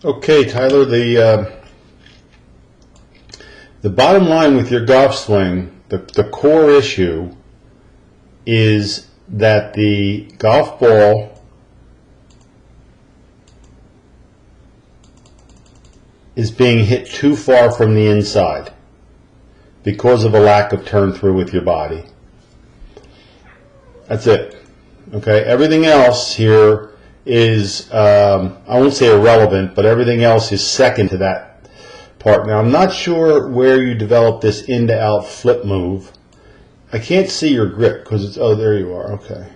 Okay, Tyler, the bottom line with your golf swing, the core issue is that the golf ball is being hit too far from the inside because of a lack of turn through with your body. That's it. Okay, everything else here is, I won't say irrelevant, but everything else is second to that part. Now, I'm not sure where you develop this in to out flip move. I can't see your grip because it's, oh, there you are, okay.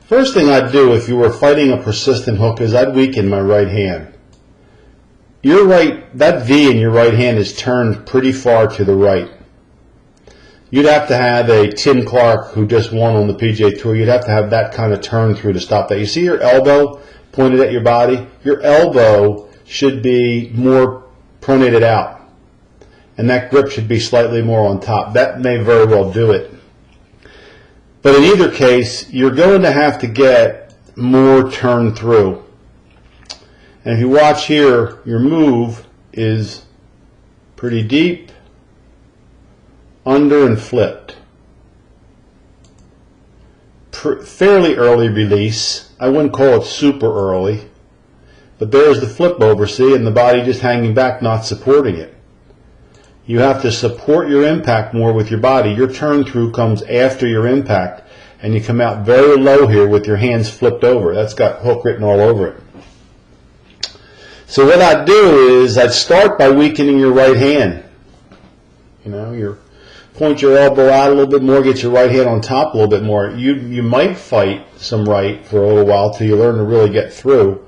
First thing I'd do if you were fighting a persistent hook is I'd weaken my right hand. Your right, that V in your right hand is turned pretty far to the right. You'd have to have a Tim Clark who just won on the PGA Tour. You'd have to have that kind of turn through to stop that. You see your elbow pointed at your body? Your elbow should be more pronated out, and that grip should be slightly more on top. That may very well do it. But in either case, you're going to have to get more turn through. And if you watch here, your move is pretty deep, under and flipped. Fairly early release. I wouldn't call it super early. But there's the flip over, see, and the body just hanging back, not supporting it. You have to support your impact more with your body. Your turn through comes after your impact, and you come out very low here with your hands flipped over. That's got hook written all over it. So what I'd do is I'd start by weakening your right hand. You know, point your elbow out a little bit more, get your right hand on top a little bit more. You might fight some right for a little while till you learn to really get through.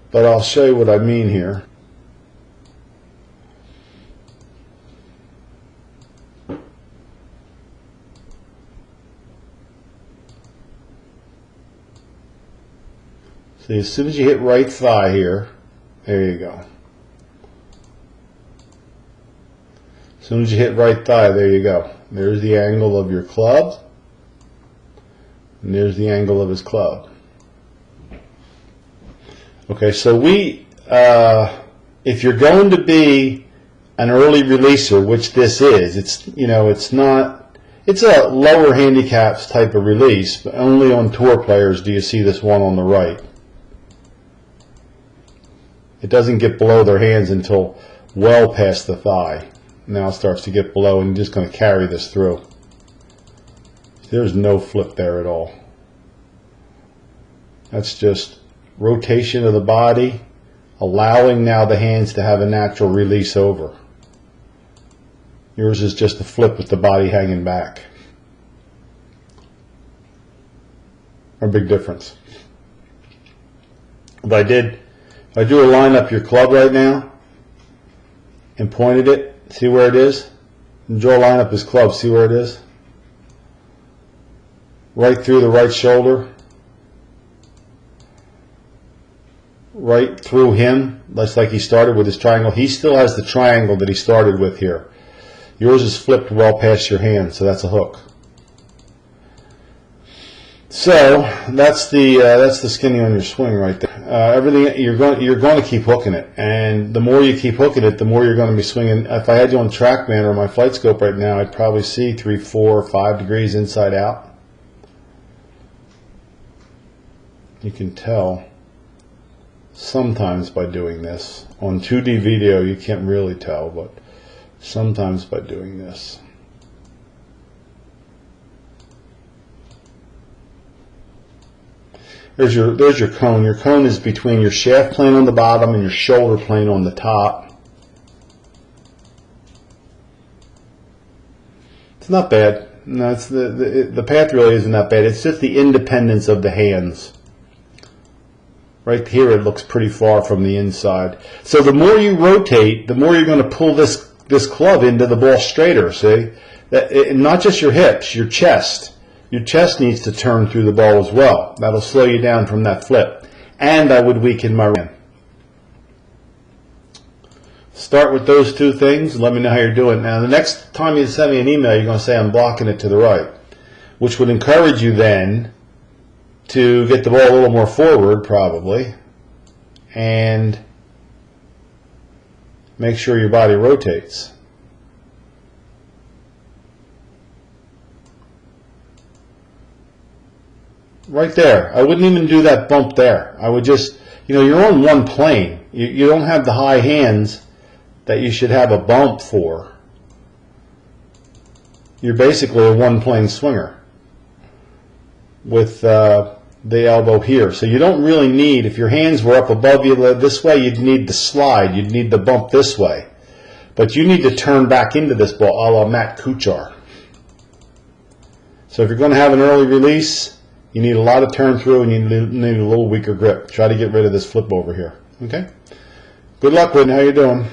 But I'll show you what I mean here. See, as soon as you hit right thigh here, there you go. As soon as you hit right thigh, there you go. There's the angle of your club, and there's the angle of his club. Okay, so if you're going to be an early releaser, which this is, it's a lower handicaps type of release, but only on tour players do you see this one on the right. It doesn't get below their hands until well past the thigh. Now it starts to get below, and you're just going to carry this through. There's no flip there at all. That's just rotation of the body, allowing now the hands to have a natural release over. Yours is just a flip with the body hanging back. A big difference. If I do a line up your club right now and pointed it, see where it is? And draw a line up his club, see where it is? Right through the right shoulder. Right through him, that's like he started with his triangle. He still has the triangle that he started with here. Yours is flipped well past your hand, so that's a hook. So that's the skinny on your swing right there. Everything you're going to keep hooking it, and the more you keep hooking it, the more you're going to be swinging. If I had you on TrackMan or my flight scope right now, I'd probably see 3, 4, 5 degrees inside out. You can tell sometimes by doing this. On 2D video you can't really tell, but sometimes by doing this. There's your cone. Your cone is between your shaft plane on the bottom and your shoulder plane on the top. It's not bad. No, it's the path really isn't that bad. It's just the independence of the hands. Right here it looks pretty far from the inside. So the more you rotate, the more you're going to pull this club into the ball straighter, see? Not just your hips, your chest. Your chest needs to turn through the ball as well. That'll slow you down from that flip. And I would weaken my hand. Start with those two things and let me know how you're doing. Now, the next time you send me an email, you're going to say I'm blocking it to the right, which would encourage you then to get the ball a little more forward, probably, and make sure your body rotates. Right there. I wouldn't even do that bump there. I would just, you're on one plane. You don't have the high hands that you should have a bump for. You're basically a one plane swinger with the elbow here. So you don't really need, if your hands were up above you this way, you'd need the slide. You'd need the bump this way. But you need to turn back into this ball a la Matt Kuchar. So if you're going to have an early release, you need a lot of turn through and you need a little weaker grip. Try to get rid of this flip over here. Okay? Good luck, Whitney. How you doing?